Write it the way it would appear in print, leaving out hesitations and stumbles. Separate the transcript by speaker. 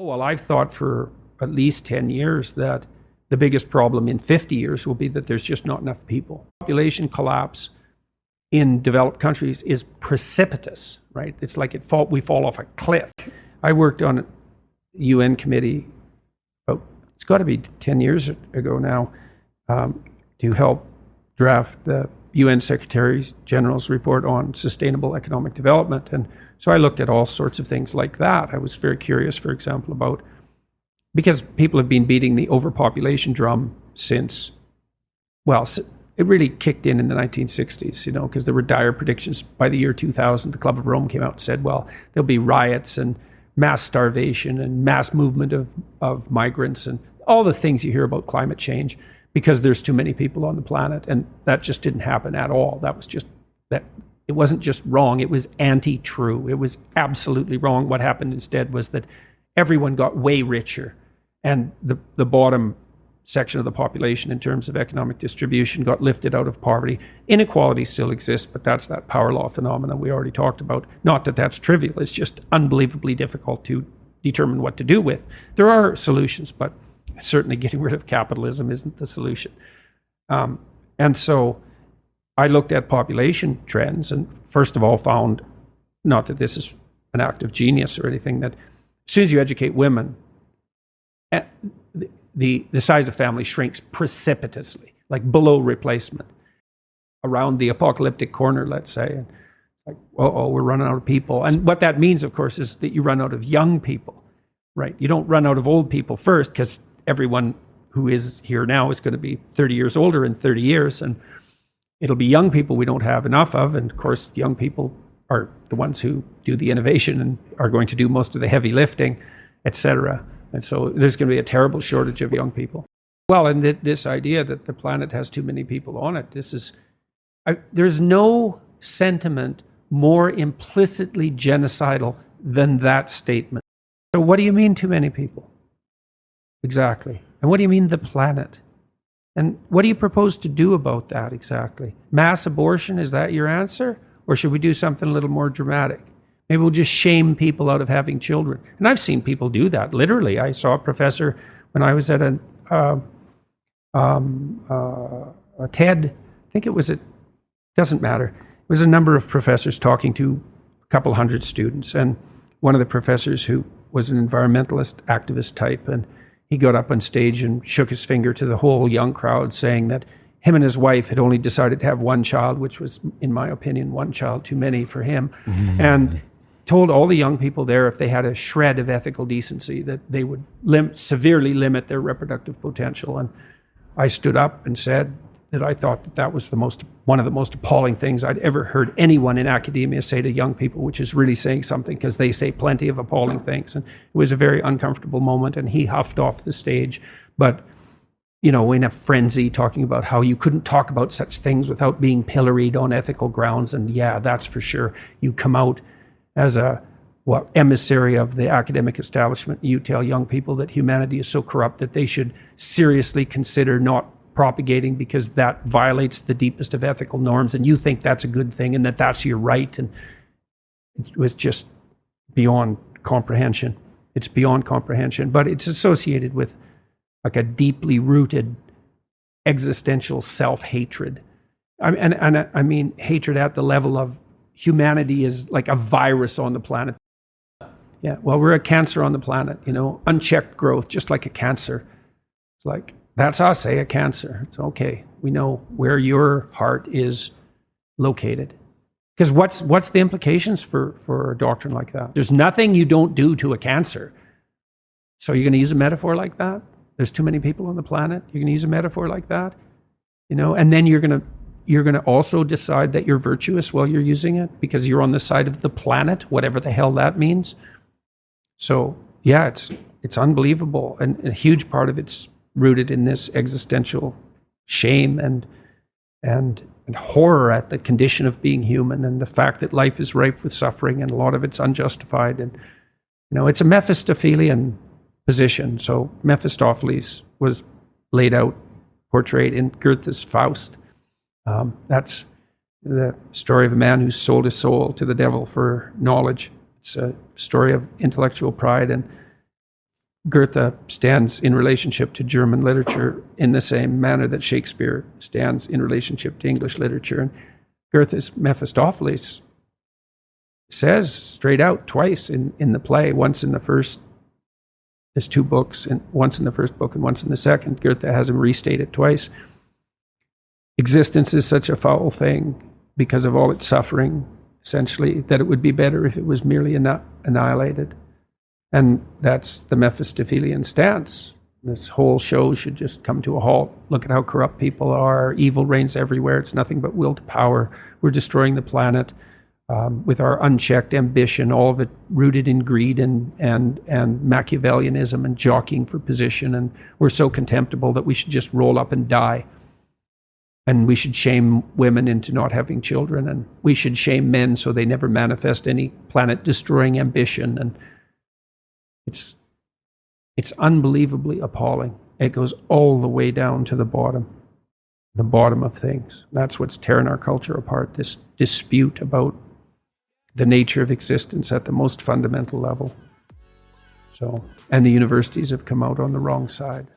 Speaker 1: Oh, well, I've thought for at least 10 years that the biggest problem in 50 years will be that there's just not enough people. Population collapse in developed countries is precipitous, right? It's like we fall off a cliff. I worked on a UN committee, it's got to be 10 years ago now, to help draft the UN Secretary General's report on sustainable economic development. And so I looked at all sorts of things like that. I was very curious, for example, about, because people have been beating the overpopulation drum since, well, it really kicked in the 1960s, because there were dire predictions. By the year 2000, the Club of Rome came out and said, well, there'll be riots and mass starvation and mass movement of migrants and all the things you hear about climate change because there's too many people on the planet. And that just didn't happen at all. That was just that. It wasn't just wrong, it was anti-true. It was absolutely wrong. What happened instead was that everyone got way richer, and the bottom section of the population in terms of economic distribution got lifted out of poverty. Inequality still exists, but that's that power law phenomenon we already talked about. Not that that's trivial, it's just unbelievably difficult to determine what to do with. There are solutions, but certainly getting rid of capitalism isn't the solution. And so I looked at population trends and first of all found, not that this is an act of genius or anything, that as soon as you educate women, the size of family shrinks precipitously, like below replacement. Around the apocalyptic corner, let's say, and like, we're running out of people. And what that means, of course, is that you run out of young people, right? You don't run out of old people first, because everyone who is here now is going to be 30 years older in 30 years, and it'll be young people we don't have enough of. And of course, young people are the ones who do the innovation and are going to do most of the heavy lifting, et cetera. And so there's going to be a terrible shortage of young people. Well, and this idea that the planet has too many people on it, there's no sentiment more implicitly genocidal than that statement. So what do you mean too many people? Exactly. And what do you mean the planet? And what do you propose to do about that exactly? Mass abortion, is that your answer? Or should we do something a little more dramatic? Maybe we'll just shame people out of having children. And I've seen people do that, literally. I saw a professor when I was at a TED, I think it was doesn't matter. It was a number of professors talking to a couple hundred students. And one of the professors, who was an environmentalist activist type, and he got up on stage and shook his finger to the whole young crowd, saying that him and his wife had only decided to have one child, which was, in my opinion, one child too many for him. Mm-hmm. And told all the young people there, if they had a shred of ethical decency, that they would severely limit their reproductive potential. And I stood up and said that I thought that was one of the most appalling things I'd ever heard anyone in academia say to young people, which is really saying something, because they say plenty of appalling things. And it was a very uncomfortable moment, and he huffed off the stage. But, in a frenzy, talking about how you couldn't talk about such things without being pilloried on ethical grounds. And yeah, that's for sure. You come out as emissary of the academic establishment. You tell young people that humanity is so corrupt that they should seriously consider not propagating, because that violates the deepest of ethical norms, and you think that's a good thing and that that's your right. And it was just beyond comprehension. It's beyond comprehension, but it's associated with like a deeply rooted existential self-hatred. I mean hatred at the level of humanity is like a virus on the planet. Yeah, well, we're a cancer on the planet, unchecked growth, just like a cancer. It's like, that's us, a cancer. It's okay. We know where your heart is located. Because what's the implications for a doctrine like that? There's nothing you don't do to a cancer. So you're going to use a metaphor like that? There's too many people on the planet. You're going to use a metaphor like that? And then you're going to also decide that you're virtuous while you're using it because you're on the side of the planet, whatever the hell that means. So yeah, it's unbelievable, and a huge part of it's rooted in this existential shame and horror at the condition of being human, and the fact that life is rife with suffering, and a lot of it's unjustified. And it's a Mephistophelian position. So Mephistopheles was laid out, portrayed in Goethe's Faust. That's the story of a man who sold his soul to the devil for knowledge. It's a story of intellectual pride and Goethe stands in relationship to German literature in the same manner that Shakespeare stands in relationship to English literature. And Goethe's Mephistopheles says straight out twice in the play, once in the first, there's two books, and once in the first book and once in the second. Goethe has him restate it twice. Existence is such a foul thing because of all its suffering, essentially, that it would be better if it was merely annihilated. And that's the Mephistophelian stance. This whole show should just come to a halt. Look at how corrupt people are. Evil reigns everywhere. It's nothing but will to power. We're destroying the planet with our unchecked ambition, all of it rooted in greed and Machiavellianism and jockeying for position. And we're so contemptible that we should just roll up and die. And we should shame women into not having children. And we should shame men so they never manifest any planet-destroying ambition. And it's unbelievably appalling. It goes all the way down to the bottom of things. That's what's tearing our culture apart, this dispute about the nature of existence at the most fundamental level. And the universities have come out on the wrong side.